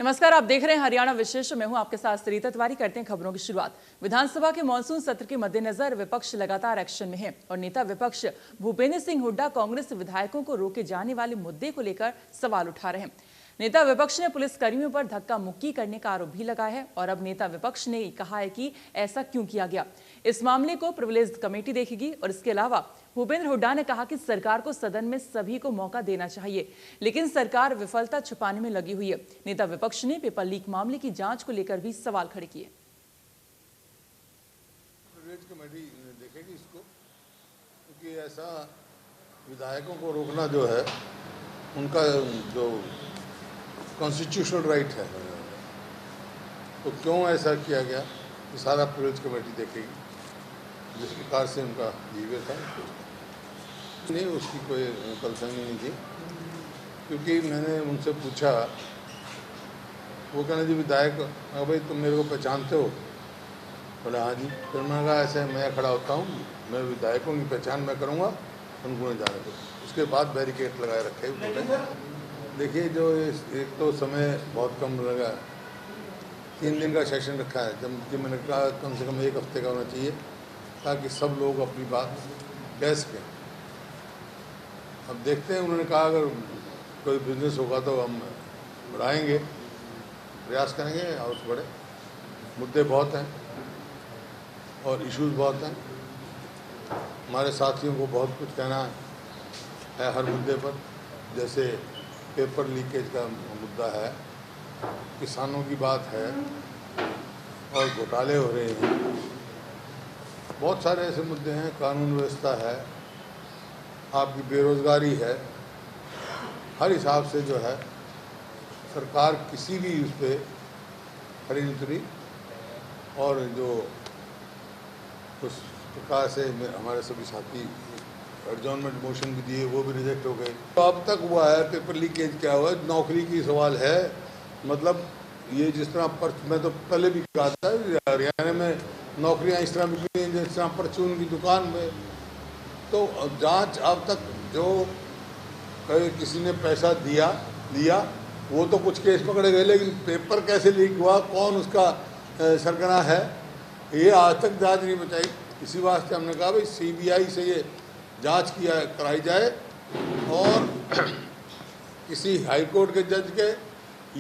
नमस्कार, आप देख रहे हैं हरियाणा विशेष। मैं हूं आपके साथ सरिता तिवारी। करते हैं खबरों की शुरुआत। विधानसभा के मानसून सत्र के मद्देनजर विपक्ष लगातार एक्शन में है और नेता विपक्ष भूपेंद्र सिंह हुड्डा कांग्रेस विधायकों को रोके जाने वाले मुद्दे को लेकर सवाल उठा रहे हैं। नेता विपक्ष ने पुलिस कर्मियों पर धक्का मुक्की करने का आरोप भी लगाया है और अब नेता विपक्ष ने कहा है कि ऐसा क्यों किया गया। इस मामले को प्रिविलेज कमेटी देखेगी और इसके अलावा भूपेंद्र हुड्डा ने कहा कि सरकार को सदन में सभी को मौका देना चाहिए, लेकिन सरकार विफलता छुपाने में लगी हुई है। नेता विपक्ष ने पेपर लीक मामले की जांच को लेकर भी सवाल खड़े किए। प्रिविलेज कमेटी देखेगी इसको, क्योंकि ऐसा विधायकों को रोकना जो है उनका जो कॉन्स्टिट्यूशनल राइट है, तो क्यों ऐसा किया गया ये सारा प्रिविलेज कमेटी देखेगी। जिस प्रकार से उनका बिहेवियर था नहीं, उसकी कोई परेशानी नहीं थी, क्योंकि मैंने उनसे पूछा, वो कहने जी विधायक भाई तुम मेरे को पहचानते हो? बोले हाँ जी। फिर मैंने कहा ऐसे मैं खड़ा होता हूँ, मैं विधायकों की पहचान मैं करूँगा, उनको नहीं जाने दो। उसके बाद बैरिकेड लगाए रखे बोले। देखिए, जो एक तो समय बहुत कम लगा, 3 दिन का सेशन रखा है, जबकि मैंने कहा कम से कम 1 हफ्ते का होना चाहिए ताकि सब लोग अपनी बात कह सकें। अब देखते हैं, उन्होंने कहा अगर कोई बिजनेस होगा तो हम बढ़ाएंगे, प्रयास करेंगे। और बड़े मुद्दे बहुत हैं और इश्यूज बहुत हैं। हमारे साथियों को बहुत कुछ कहना है हर मुद्दे पर, जैसे पेपर लीकेज का मुद्दा है, किसानों की बात है और घोटाले हो रहे हैं। बहुत सारे ऐसे मुद्दे हैं, कानून व्यवस्था है, आपकी बेरोजगारी है। हर हिसाब से जो है सरकार किसी भी उस पर खड़ी नहीं उतरी और जो उस प्रकार से हमारे सभी साथी एडजॉर्नमेंट मोशन भी दिए, वो भी रिजेक्ट हो गए। तो अब तक हुआ है पेपर लीकेज क्या हुआ, नौकरी की सवाल है। मतलब ये जिस तरह मैं तो पहले भी कहा था, हरियाणा में नौकरियां इस तरह बिकनी हैं जिस तरह परचून की दुकान में। तो जांच अब तक जो किसी ने पैसा लिया वो तो कुछ केस पकड़े गए, लेकिन पेपर कैसे लीक हुआ, कौन उसका सरगना है, ये आज तक जांच नहीं बचाई। इसी वास्ते हमने कहा भाई CBI से ये जांच कराई जाए और किसी हाई कोर्ट के जज के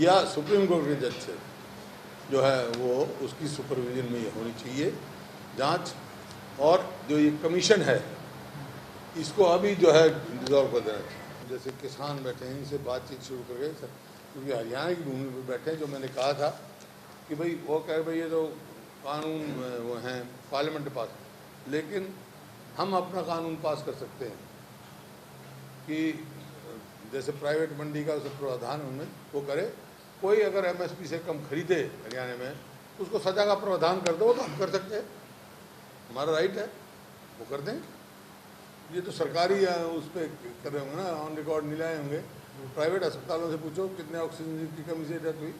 या सुप्रीम कोर्ट के जज से जो है वो उसकी सुपरविजन में ये होनी चाहिए जांच। और जो ये कमीशन है इसको अभी जो है डिजॉल्व कर देना चाहिए। जैसे किसान बैठे हैं, इनसे बातचीत शुरू कर गए, क्योंकि हरियाणा की भूमि पर बैठे हैं। जो मैंने कहा था कि भाई वो कह भाई ये तो कानून वो हैं पार्लियामेंट पास, लेकिन हम अपना कानून पास कर सकते हैं कि जैसे प्राइवेट मंडी का उसे प्रावधान उनमें वो करे। कोई अगर MSP से कम खरीदे हरियाणा में तो उसको सजा का प्रावधान कर दो, तो हम कर सकते हैं, हमारा राइट है, वो कर दें। ये तो सरकारी उस पर कर रहे होंगे ना, ऑन रिकॉर्ड नहीं लाए होंगे। प्राइवेट अस्पतालों से पूछो कितने ऑक्सीजन की कमी से डेथ हुई,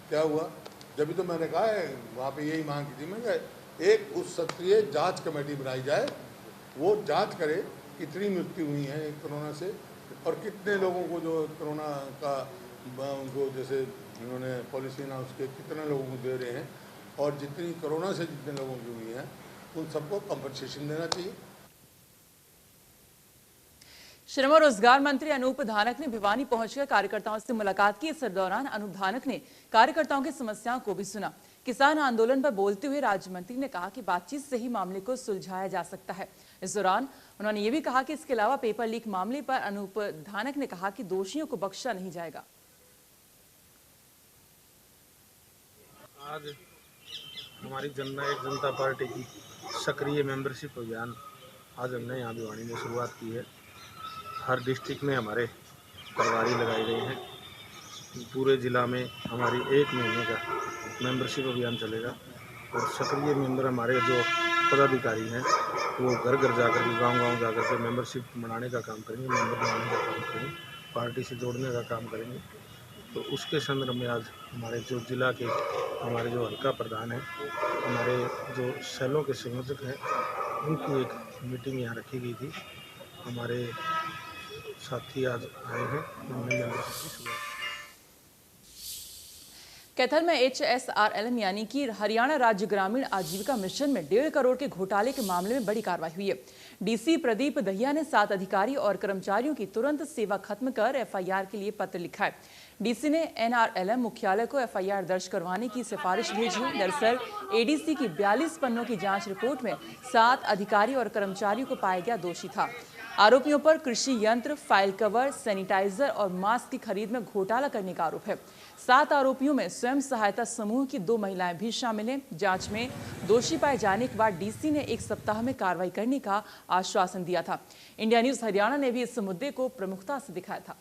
क्या हुआ। जब भी तो मैंने कहा है वहाँ पे यही मांग की थी, मैंने एक उस सत्रीय जांच कमेटी बनाई जाए, वो जांच करे कितनी मृत्यु हुई है कोरोना से और कितने लोगों को जो कोरोना का उनको जैसे उन्होंने पॉलिसी अनाउंस के कितने लोगों को दे रहे हैं, और जितनी कोरोना से जितने लोगों की हुई हैं उन सबको कंपनसेशन देना चाहिए। श्रम और रोजगार मंत्री अनूप धानक ने भिवानी पहुंचकर कार्यकर्ताओं से मुलाकात की। इस दौरान अनूप धानक ने कार्यकर्ताओं की समस्याओं को भी सुना। किसान आंदोलन पर बोलते हुए राज्य मंत्री ने कहा कि बातचीत से ही मामले को सुलझाया जा सकता है। इस दौरान उन्होंने ये भी कहा कि इसके अलावा पेपर लीक मामले पर अनूप धानक ने कहा कि दोषियों को बख्शा नहीं जाएगा। आज हमारी जननायक जनता पार्टी की सक्रिय मेंबरशिप अभियान आज हमने यहाँ भिवानी में शुरुआत की है। हर डिस्ट्रिक्ट में हमारे प्रभारी लगाए गए हैं। पूरे ज़िला में हमारी 1 महीने का मेंबरशिप अभियान चलेगा और सक्रिय मेंबर हमारे जो पदाधिकारी हैं वो घर घर जाकर के गांव-गांव जाकर के मेंबरशिप बनाने का काम करेंगे, मेंबर बनाने का काम करेंगे, पार्टी से जोड़ने का काम करेंगे। तो उसके संदर्भ में आज हमारे जो जिला के हमारे जो हल्का प्रधान हैं, हमारे जो सेलों के संयोजक हैं, उनकी एक मीटिंग यहाँ रखी गई थी। हमारे साथी आज आए हैं, उन्होंने मेंबरशिप की शुरुआत। कैथल में HSRLM यानी कि हरियाणा राज्य ग्रामीण आजीविका मिशन में 1.5 करोड़ के घोटाले के मामले में बड़ी कार्रवाई हुई है। डीसी प्रदीप दहिया ने 7 अधिकारी और कर्मचारियों की तुरंत सेवा खत्म कर FIR के लिए पत्र लिखा है। डीसी ने NRLM मुख्यालय को FIR दर्ज करवाने की सिफारिश भेजी है। दरअसल ADC की 42 पन्नों की जांच रिपोर्ट में 7 अधिकारी और कर्मचारियों को पाया गया दोषी था। आरोपियों पर कृषि यंत्र, फाइल कवर, सैनिटाइजर और मास्क की खरीद में घोटाला करने का आरोप है। 7 आरोपियों में स्वयं सहायता समूह की 2 महिलाएं भी शामिल हैं। जांच में दोषी पाए जाने के बाद डीसी ने 1 सप्ताह में कार्रवाई करने का आश्वासन दिया था। इंडिया न्यूज हरियाणा ने भी इस मुद्दे को प्रमुखता से दिखाया था।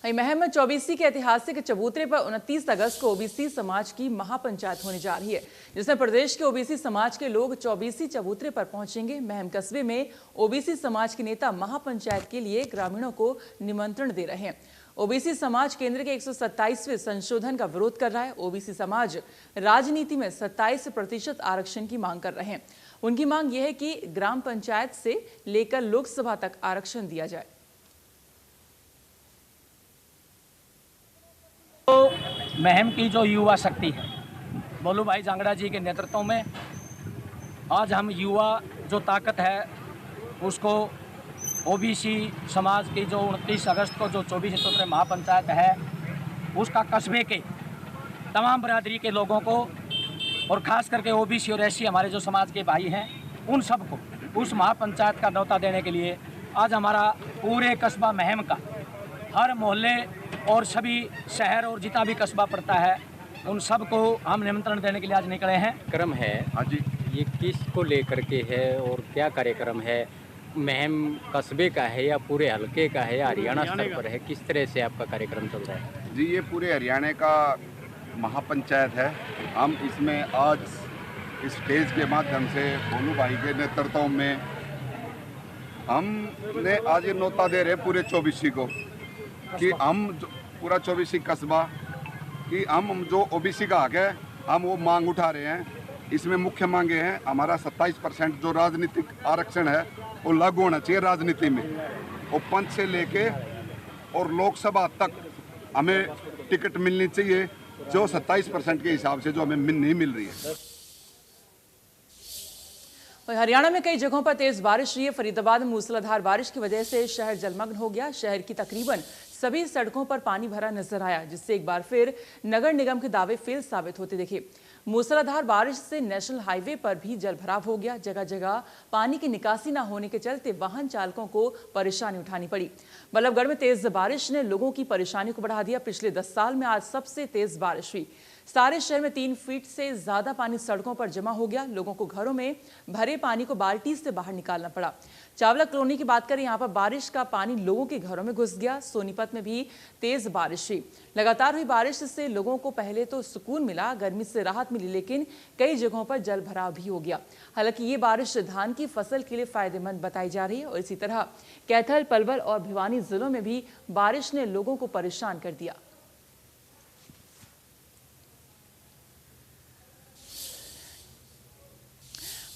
महम में चौबीसी के ऐतिहासिक चबूतरे पर 29 अगस्त को ओबीसी समाज की महापंचायत होने जा रही है, जिसमें प्रदेश के ओबीसी समाज के लोग चौबीसी चबूतरे पर पहुंचेंगे। महम कस्बे में ओबीसी समाज के नेता महापंचायत के लिए ग्रामीणों को निमंत्रण दे रहे हैं। ओबीसी समाज केंद्र के 127वें संशोधन का विरोध कर रहा है। ओबीसी समाज राजनीति में 27% आरक्षण की मांग कर रहे हैं। उनकी मांग यह है कि ग्राम पंचायत से लेकर लोकसभा तक आरक्षण दिया जाए। तो महम की जो युवा शक्ति है, बोलू भाई जांगड़ा जी के नेतृत्व में आज हम युवा जो ताकत है उसको ओबीसी समाज की जो 29 अगस्त को जो 24 चौथे महापंचायत है उसका कस्बे के तमाम बरादरी के लोगों को और ख़ास करके ओबीसी और एससी हमारे जो समाज के भाई हैं उन सबको उस महापंचायत का न्योता देने के लिए आज हमारा पूरे कस्बा महम का हर मोहल्ले और सभी शहर और जितना भी कस्बा पड़ता है उन सबको हम निमंत्रण देने के लिए आज निकले हैं। कार्यक्रम है आज ये किस को लेकर के है और क्या कार्यक्रम है? महम कस्बे का है या पूरे हलके का है या हरियाणा स्तर पर है? किस तरह से आपका कार्यक्रम चल रहा है? जी ये पूरे हरियाणा का महापंचायत है। हम इसमें आज इस स्टेज के माध्यम से भोलू भाई के नेतृत्व में हमने आज ये न्योता दे रहे पूरे चौबीसी को कि हम पूरा चौबीसी कस्बा कि हम जो ओबीसी का हक है हम वो मांग उठा रहे हैं। इसमें मुख्य मांगे हैं हमारा 27% जो राजनीतिक आरक्षण है वो लागू होना चाहिए राजनीति में, वो पंच से लेके और लोकसभा तक हमें टिकट मिलनी चाहिए जो 27% के हिसाब से जो हमें नहीं मिल रही है। हरियाणा में कई जगहों पर तेज बारिश हुई है। फरीदाबाद में मूसलाधार बारिश की वजह से शहर जलमग्न हो गया। शहर की तकरीबन सभी सड़कों पर पानी भरा नजर आया, जिससे एक बार फिर नगर निगम के दावे फेल साबित होते दिखे। मूसलाधार बारिश से नेशनल हाईवे पर भी जलभराव हो गया। जगह जगह पानी की निकासी न होने के चलते वाहन चालकों को परेशानी उठानी पड़ी। बल्लभगढ़ में तेज बारिश ने लोगों की परेशानी को बढ़ा दिया। पिछले 10 साल में आज सबसे तेज बारिश हुई। सारे शहर में 3 फीट से ज्यादा पानी सड़कों पर जमा हो गया। लोगों को घरों में भरे पानी को बाल्टी से बाहर निकालना पड़ा। चावला कॉलोनी की बात करें, यहाँ पर बारिश का पानी लोगों के घरों में घुस गया। सोनीपत में भी तेज बारिश हुई। लगातार हुई बारिश से लोगों को पहले तो सुकून मिला, गर्मी से राहत मिली, लेकिन कई जगहों पर जल भराव भी हो गया। हालांकि ये बारिश धान की फसल के लिए फायदेमंद बताई जा रही है और इसी तरह कैथल, पलवल और भिवानी जिलों में भी बारिश ने लोगों को परेशान कर दिया।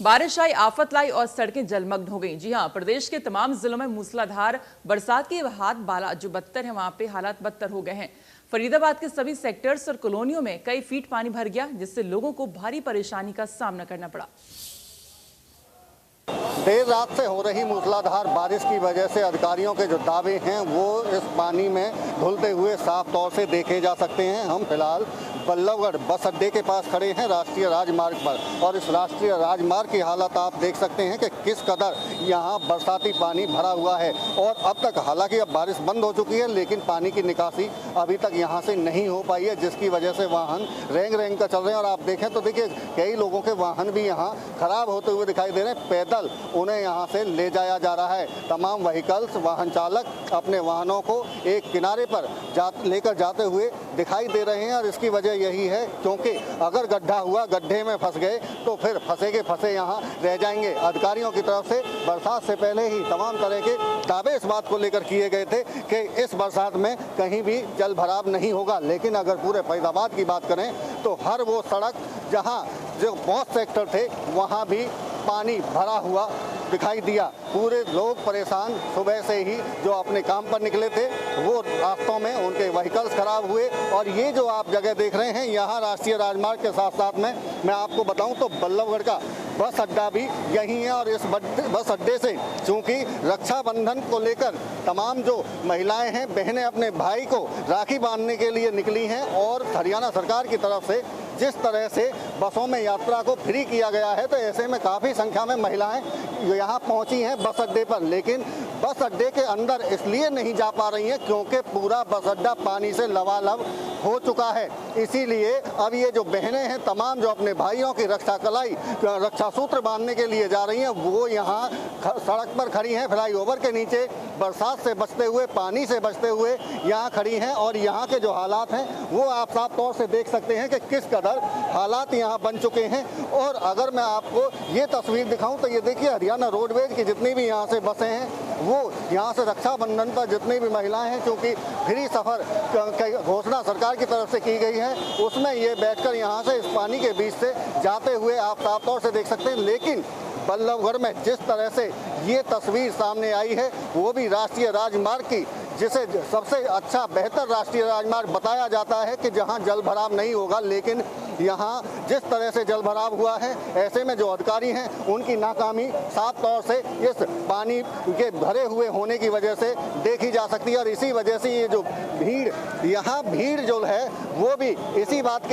बारिश आई, आफत लाई और सड़कें जलमग्न हो गईं। जी हां, प्रदेश के तमाम जिलों में मूसलाधार बरसात के हाथ बाला जो बदतर है, वहां पे हालात बदतर हो गए हैं। फरीदाबाद के सभी सेक्टर्स और कॉलोनियों में कई फीट पानी भर गया, जिससे लोगों को भारी परेशानी का सामना करना पड़ा। देर रात से हो रही मूसलाधार बारिश की वजह से अधिकारियों के जो दावे हैं वो इस पानी में धुलते हुए साफ तौर से देखे जा सकते हैं। हम फिलहाल बल्लभगढ़ बस अड्डे के पास खड़े हैं राष्ट्रीय राजमार्ग पर, और इस राष्ट्रीय राजमार्ग की हालत आप देख सकते हैं कि किस कदर यहाँ बरसाती पानी भरा हुआ है। और अब तक हालांकि अब बारिश बंद हो चुकी है, लेकिन पानी की निकासी अभी तक यहाँ से नहीं हो पाई है, जिसकी वजह से वाहन रेंग रेंग कर चल रहे हैं। और आप देखें तो देखिए कई लोगों के वाहन भी यहाँ खराब होते हुए दिखाई दे रहे हैं। पैदल उन्हें यहाँ से ले जाया जा रहा है। तमाम व्हीकल्स, वाहन चालक अपने वाहनों को एक किनारे पर लेकर जाते हुए दिखाई दे रहे हैं। और इसकी वजह यही है क्योंकि अगर गड्ढा हुआ, गड्ढे में फंस गए तो फिर फंसे के फंसे यहाँ रह जाएंगे। अधिकारियों की तरफ से बरसात से पहले ही तमाम तरह के दावे इस बात को लेकर किए गए थे कि इस बरसात में कहीं भी जल भराव नहीं होगा, लेकिन अगर पूरे फरीदाबाद की बात करें तो हर वो सड़क जहाँ जो बहुत सेक्टर थे वहाँ भी पानी भरा हुआ दिखाई दिया। पूरे लोग परेशान, सुबह से ही जो अपने काम पर निकले थे वो रास्तों में उनके व्हीकल्स खराब हुए। और ये जो आप जगह देख रहे हैं, यहाँ राष्ट्रीय राजमार्ग के साथ साथ में मैं आपको बताऊं तो बल्लभगढ़ का बस अड्डा भी यहीं है। और इस बस अड्डे से चूंकि रक्षाबंधन को लेकर तमाम जो महिलाएं हैं, बहनें अपने भाई को राखी बांधने के लिए निकली हैं और हरियाणा सरकार की तरफ से जिस तरह से बसों में यात्रा को फ्री किया गया है, तो ऐसे में काफ़ी संख्या में महिलाएं यहाँ पहुँची हैं बस अड्डे पर। लेकिन बस अड्डे के अंदर इसलिए नहीं जा पा रही हैं क्योंकि पूरा बस अड्डा पानी से लबालब हो चुका है। इसीलिए अब ये जो बहनें हैं तमाम जो अपने भाइयों की रक्षा सूत्र बांधने के लिए जा रही हैं, वो यहाँ सड़क पर खड़ी हैं, फ्लाईओवर के नीचे बरसात से बचते हुए, पानी से बचते हुए यहाँ खड़ी हैं। और यहाँ के जो हालात हैं वो आप साफ तौर से देख सकते हैं कि किस कदर हालात यहाँ बन चुके हैं। और अगर मैं आपको ये तस्वीर दिखाऊं तो ये देखिए, हरियाणा रोडवेज की जितनी भी यहाँ से बसें हैं वो यहाँ से रक्षाबंधन पर जितनी भी महिलाएं हैं, क्योंकि फ्री सफ़र घोषणा सरकार की तरफ से की गई है, उसमें ये बैठकर यहाँ से इस पानी के बीच से जाते हुए आप साफ तौर से देख सकते हैं। लेकिन बल्लभगढ़ में जिस तरह से ये तस्वीर सामने आई है, वो भी राष्ट्रीय राजमार्ग की, जिसे सबसे अच्छा बेहतर राष्ट्रीय राजमार्ग बताया जाता है कि जहां जल भराव नहीं होगा, लेकिन यहां जिस तरह से जल भराव हुआ है, ऐसे में जो अधिकारी हैं उनकी नाकामी साफ तौर से इस पानी के भरे हुए होने की वजह से देखी जा सकती है। और इसी वजह से ये जो भीड़ जो है वो भी इसी बात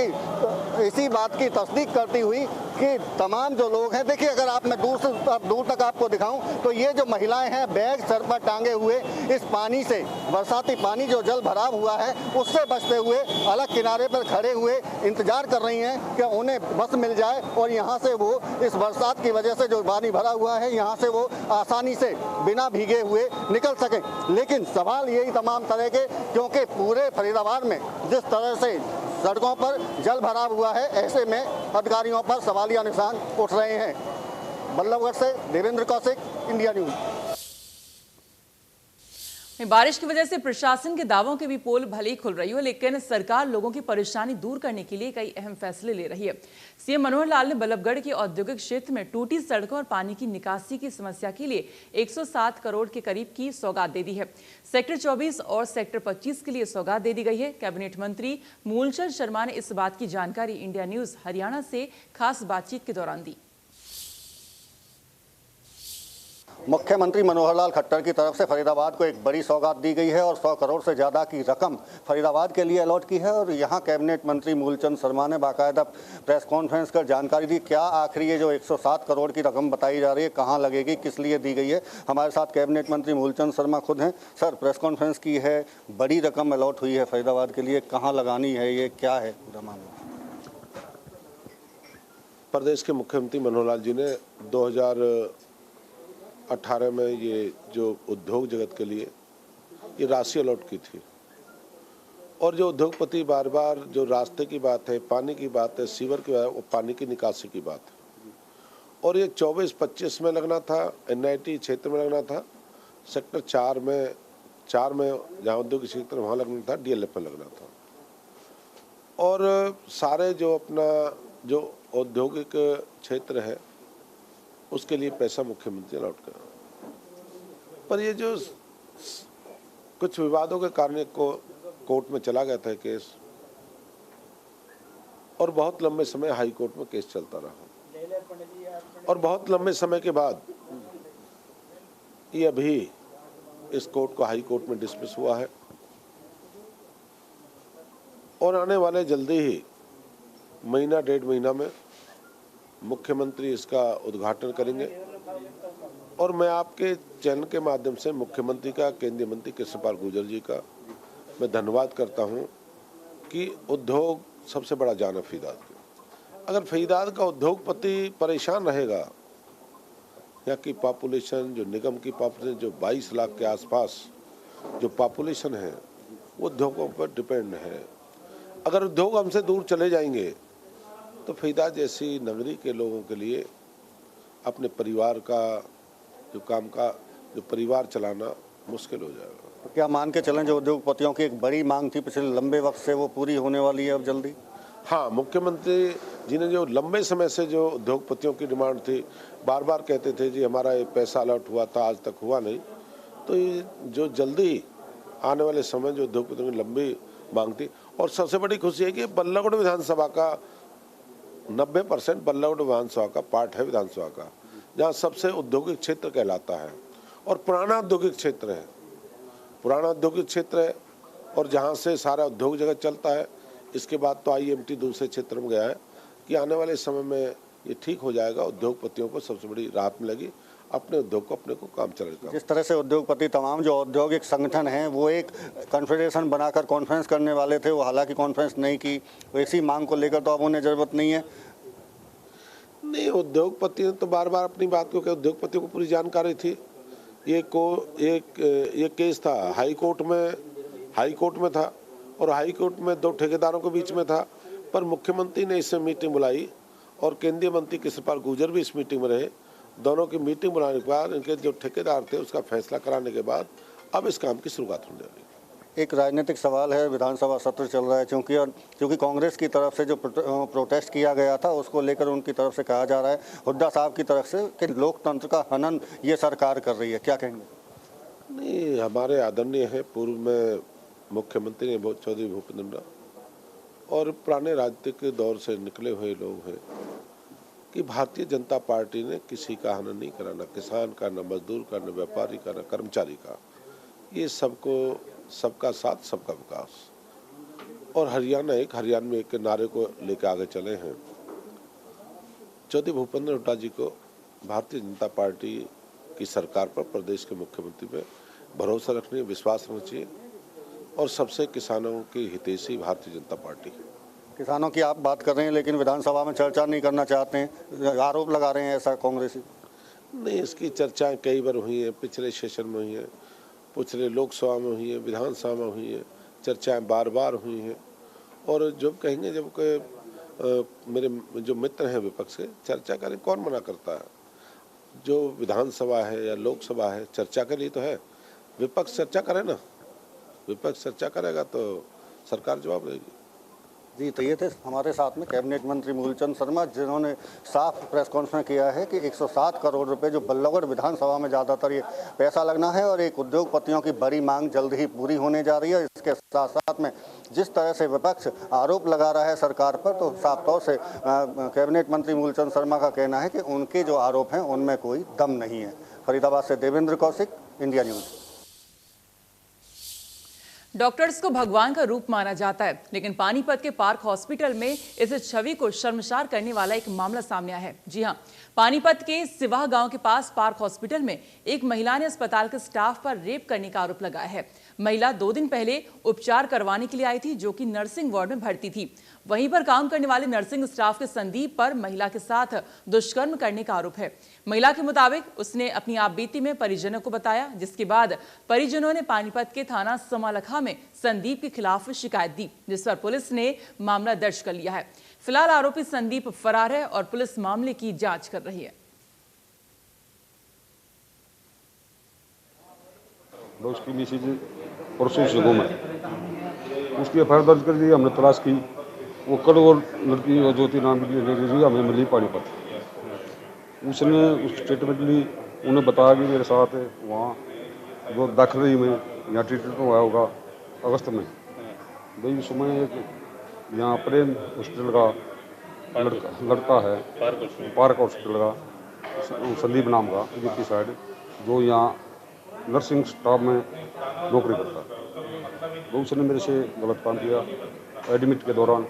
की तस्दीक करती हुई कि तमाम जो लोग हैं, देखिए अगर आप मैं दूर तक आपको दिखाऊं तो ये जो महिलाएं हैं बैग सर पर टांगे हुए इस पानी से, बरसाती पानी जो जल भराव हुआ है उससे बचते हुए अलग किनारे पर खड़े हुए इंतजार कर रही हैं कि उन्हें बस मिल जाए और यहाँ से वो इस बरसात की वजह से जो पानी भरा हुआ है यहाँ से वो आसानी से बिना भीगे हुए निकल सकें। लेकिन सवाल यही तमाम तरह के, क्योंकि पूरे फरीदाबाद में जिस तरह से सड़कों पर जल भराव हुआ है, ऐसे में अधिकारियों पर सवालिया निशान उठ रहे हैं। बल्लभगढ़ से देवेंद्र कौशिक, इंडिया न्यूज। बारिश की वजह से प्रशासन के दावों के भी पोल भले ही खुल रही हो, लेकिन सरकार लोगों की परेशानी दूर करने के लिए कई अहम फैसले ले रही है। सीएम मनोहर लाल ने बल्लभगढ़ के औद्योगिक क्षेत्र में टूटी सड़कों और पानी की निकासी की समस्या के लिए 107 करोड़ के करीब की सौगात दे दी है। सेक्टर 24 और सेक्टर 25 के लिए सौगात दे दी गई है। कैबिनेट मंत्री मूलचंद शर्मा ने इस बात की जानकारी इंडिया न्यूज हरियाणा से खास बातचीत के दौरान दी। मुख्यमंत्री मनोहर लाल खट्टर की तरफ से फरीदाबाद को एक बड़ी सौगात दी गई है और 100 करोड़ से ज़्यादा की रकम फरीदाबाद के लिए अलॉट की है। और यहाँ कैबिनेट मंत्री मूलचंद शर्मा ने बाकायदा प्रेस कॉन्फ्रेंस कर जानकारी दी। क्या आखिर ये जो 107 करोड़ की रकम बताई जा रही है कहाँ लगेगी, किस लिए दी गई है। हमारे साथ कैबिनेट मंत्री मूलचंद शर्मा खुद हैं। सर, प्रेस कॉन्फ्रेंस की है, बड़ी रकम अलॉट हुई है फरीदाबाद के लिए, कहाँ लगानी है, ये क्या है पूरा मामला? प्रदेश के मुख्यमंत्री मनोहर लाल जी ने 2018 में ये जो उद्योग जगत के लिए ये राशि अलॉट की थी। और जो उद्योगपति बार बार जो रास्ते की बात है, पानी की बात है, सीवर की बात है, वो पानी की निकासी की बात है। और ये 24-25 में लगना था, NIT क्षेत्र में लगना था, सेक्टर 4 में जहाँ उद्योगिक क्षेत्र वहाँ लगना था, DLF में लगना था। और सारे जो अपना जो औद्योगिक क्षेत्र है उसके लिए पैसा मुख्यमंत्री अलॉट करा। पर ये जो कुछ विवादों के कारण को कोर्ट में चला गया था केस, और बहुत लंबे समय हाई कोर्ट में केस चलता रहा, और बहुत लंबे समय के बाद ये अभी इस कोर्ट को हाई कोर्ट में डिसमिस हुआ है। और आने वाले जल्दी ही महीना 1.5 महीना में मुख्यमंत्री इसका उद्घाटन करेंगे। और मैं आपके चैनल के माध्यम से मुख्यमंत्री का, केंद्रीय मंत्री कृष्णपाल गुर्जर जी का मैं धन्यवाद करता हूं कि उद्योग सबसे बड़ा जान है फरीदाबाद का। अगर फरीदाबाद का उद्योगपति परेशान रहेगा, यहाँ की पॉपुलेशन, जो निगम की पॉपुलेशन जो 22 लाख के आसपास जो पॉपुलेशन है वो उद्योगों पर डिपेंड है। अगर उद्योग हमसे दूर चले जाएंगे तो फरीदाबाद जैसी नगरी के लोगों के लिए अपने परिवार का जो परिवार चलाना मुश्किल हो जाएगा। तो क्या मान के चलें जो उद्योगपतियों की एक बड़ी मांग थी पिछले लंबे वक्त से, वो पूरी होने वाली है अब जल्दी? हाँ, मुख्यमंत्री जी ने जो लंबे समय से जो उद्योगपतियों की डिमांड थी, बार बार कहते थे जी हमारा ये पैसा अलॉट हुआ था, आज तक हुआ नहीं। तो ये जो जल्दी आने वाले समय जो उद्योगपतियों की लंबी मांग थी, और सबसे बड़ी खुशी है कि बल्लभगढ़ विधानसभा का 90% बल्लभगढ़ विधानसभा का पार्ट है विधानसभा का, जहाँ सबसे औद्योगिक क्षेत्र कहलाता है और पुराना औद्योगिक क्षेत्र है, पुराना औद्योगिक क्षेत्र है और जहाँ से सारा उद्योग जगत चलता है। इसके बाद तो IMT दूसरे क्षेत्र में गया है कि आने वाले समय में ये ठीक हो जाएगा, उद्योगपतियों को सबसे बड़ी राहत मिलेगी, अपने उद्योग को अपने को काम चलेगा। जिस तरह से उद्योगपति तमाम जो औद्योगिक संगठन हैं वो एक कॉन्फेडरेशन बनाकर कॉन्फ्रेंस करने वाले थे, वो हालांकि कॉन्फ्रेंस नहीं की, तो इसी मांग को लेकर तो अब उन्हें ज़रूरत नहीं है। नहीं, उद्योगपति ने तो बार बार अपनी बात को कहा, उद्योगपतियों को पूरी जानकारी थी। ये केस था हाई कोर्ट में था और हाई कोर्ट में 2 ठेकेदारों के बीच में था, पर मुख्यमंत्री ने इससे मीटिंग बुलाई और केंद्रीय मंत्री कृष्णपाल गुर्जर भी इस मीटिंग में रहे। दोनों की मीटिंग बुलाने के बाद इनके जो ठेकेदार थे उसका फैसला कराने के बाद अब इस काम की शुरुआत होने वाली है। एक राजनीतिक सवाल है, विधानसभा सत्र चल रहा है, क्योंकि कांग्रेस की तरफ से जो प्रोटेस्ट किया गया था उसको लेकर उनकी तरफ से कहा जा रहा है, हुड्डा साहब की तरफ से, कि लोकतंत्र का हनन ये सरकार कर रही है, क्या कहेंगे? नहीं, हमारे आदरणीय है पूर्व में मुख्यमंत्री ने चौधरी भूपेंद्र और पुराने राजनीतिक दौर से निकले हुए लोग हैं कि भारतीय जनता पार्टी ने किसी का हनन नहीं करा, न किसान का, न मजदूर का, न व्यापारी का, न कर्मचारी का। ये सबका साथ सबका विकास और हरियाणा में एक नारे को लेकर आगे चले हैं। चौधरी भूपेंद्र हुड्डा जी को भारतीय जनता पार्टी की सरकार पर, प्रदेश के मुख्यमंत्री पे भरोसा रखने, विश्वास रखना चाहिए और सबसे किसानों की हितैषी भारतीय जनता पार्टी। किसानों की आप बात कर रहे हैं लेकिन विधानसभा में चर्चा नहीं करना चाहते हैं, आरोप लगा रहे हैं ऐसा कांग्रेसी। नहीं, इसकी चर्चाएं कई बार हुई हैं, पिछले सेशन में हुई हैं, पिछले लोकसभा में हुई है, विधानसभा में हुई है, चर्चाएं बार बार हुई हैं। और जब कहेंगे, जब मेरे जो मित्र हैं विपक्ष के, चर्चा करें, कौन मना करता है? जो विधानसभा है या लोकसभा है, चर्चा के लिए तो है। विपक्ष चर्चा करे ना, विपक्ष चर्चा करेगा तो सरकार जवाब देगी। जी, तो ये थे हमारे साथ में कैबिनेट मंत्री मूलचंद शर्मा, जिन्होंने साफ प्रेस कॉन्फ्रेंस किया है कि 107 करोड़ रुपए जो बल्लभगढ़ विधानसभा में ज़्यादातर ये पैसा लगना है और एक उद्योगपतियों की बड़ी मांग जल्द ही पूरी होने जा रही है। इसके साथ साथ में जिस तरह से विपक्ष आरोप लगा रहा है सरकार पर, तो साफ तौर से कैबिनेट मंत्री मूलचंद शर्मा का कहना है कि उनके जो आरोप हैं उनमें कोई दम नहीं है। फरीदाबाद से Devendra Kaushik, India news. Doctors को भगवान का रूप माना जाता है, लेकिन पानीपत के पार्क हॉस्पिटल में इस छवि को शर्मसार करने वाला एक मामला सामने आया है। जी हां, पानीपत के सिवाह गांव के पास पार्क हॉस्पिटल में एक महिला ने अस्पताल के स्टाफ पर रेप करने का आरोप लगाया है। महिला 2 दिन पहले उपचार करवाने के लिए आई थी, जो कि नर्सिंग वार्ड में भर्ती थी। वहीं पर काम करने वाले नर्सिंग स्टाफ के संदीप पर महिला के साथ दुष्कर्म करने का आरोप है। महिला के मुताबिक उसने अपनी आपबीती में परिजनों को बताया, जिसके बाद परिजनों ने पानीपत के थाना समालखा में संदीप के खिलाफ शिकायत दी, जिस पर पुलिस ने मामला दर्ज कर लिया है। फिलहाल आरोपी संदीप फरार है और पुलिस मामले की जांच कर रही है। उसकी मिसेज परसों से गुम है, उसकी एफआईआर दर्ज कर दी, हमने तलाश की। वो कल और लड़की ज्योति नाम की लेडी हमें मिली पानीपत। उसने उस स्टेटमेंट ली, उन्हें बताया कि मेरे साथ वहाँ जो दाखिल रही में यहाँ ट्रीटमेंट हुआ होगा अगस्त में। भाई उस समय एक यहाँ प्रेम हॉस्पिटल का लड़का है, पार्क हॉस्पिटल का, संदीप नाम का, यूपी साइड, जो यहाँ नर्सिंग स्टाफ में नौकरी करता है। तो उसने मेरे से गलत काम किया एडमिट के दौरान,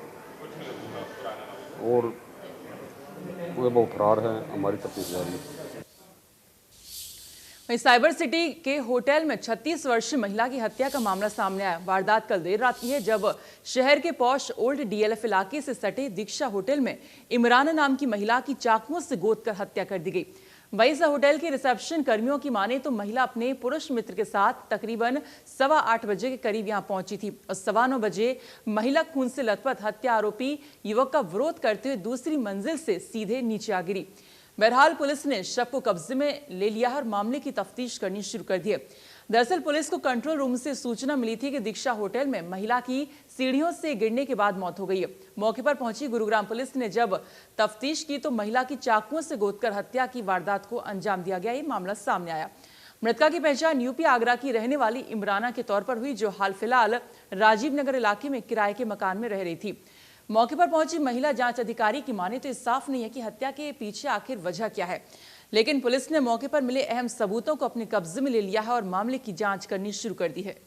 और वो बहुत फरार है। हमारी तफ्तीश जारी है। वहीं साइबर सिटी के होटल में 36 वर्षीय महिला की हत्या का मामला सामने आया। वारदात कल देर रात की है, जब शहर के पॉश ओल्ड DLF इलाके से सटे दीक्षा होटल में इमरान नाम की महिला की चाकुओं से गोद कर हत्या कर दी गई। वहीं इस होटल के रिसेप्शन कर्मियों की माने तो महिला अपने पुरुष मित्र के साथ तकरीबन 8:15 बजे के करीब यहां पहुंची थी और 9:15 बजे महिला खून से लथपथ हत्या आरोपी युवक का विरोध करते हुए दूसरी मंजिल से सीधे नीचे आ गिरी। बहरहाल पुलिस ने शव को कब्जे में ले लिया और मामले की तफ्तीश करनी शुरू कर दी है। दरअसल पुलिस को कंट्रोल रूम से सूचना मिली थी कि दीक्षा होटल में महिला की सीढ़ियों से गिरने के बाद मौत हो गई है। मौके पर पहुंची गुरुग्राम पुलिस ने जब तफ्तीश की तो महिला की चाकुओं से गोदकर हत्या की वारदात को अंजाम दिया गया। ये मामला सामने आया। मृतका की पहचान यूपी आगरा की रहने वाली इमराना के तौर पर हुई, जो हाल फिलहाल राजीव नगर इलाके में किराए के मकान में रह रही थी। मौके पर पहुंची महिला जांच अधिकारी की माने तो साफ नहीं है कि हत्या के पीछे आखिर वजह क्या है, लेकिन पुलिस ने मौके पर मिले अहम सबूतों को अपने कब्जे में ले लिया है और मामले की जांच करनी शुरू कर दी है।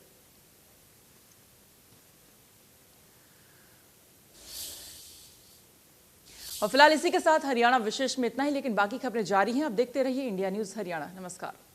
और फिलहाल इसी के साथ हरियाणा विशेष में इतना ही, लेकिन बाकी खबरें जारी हैं। अब देखते रहिए इंडिया न्यूज हरियाणा। नमस्कार।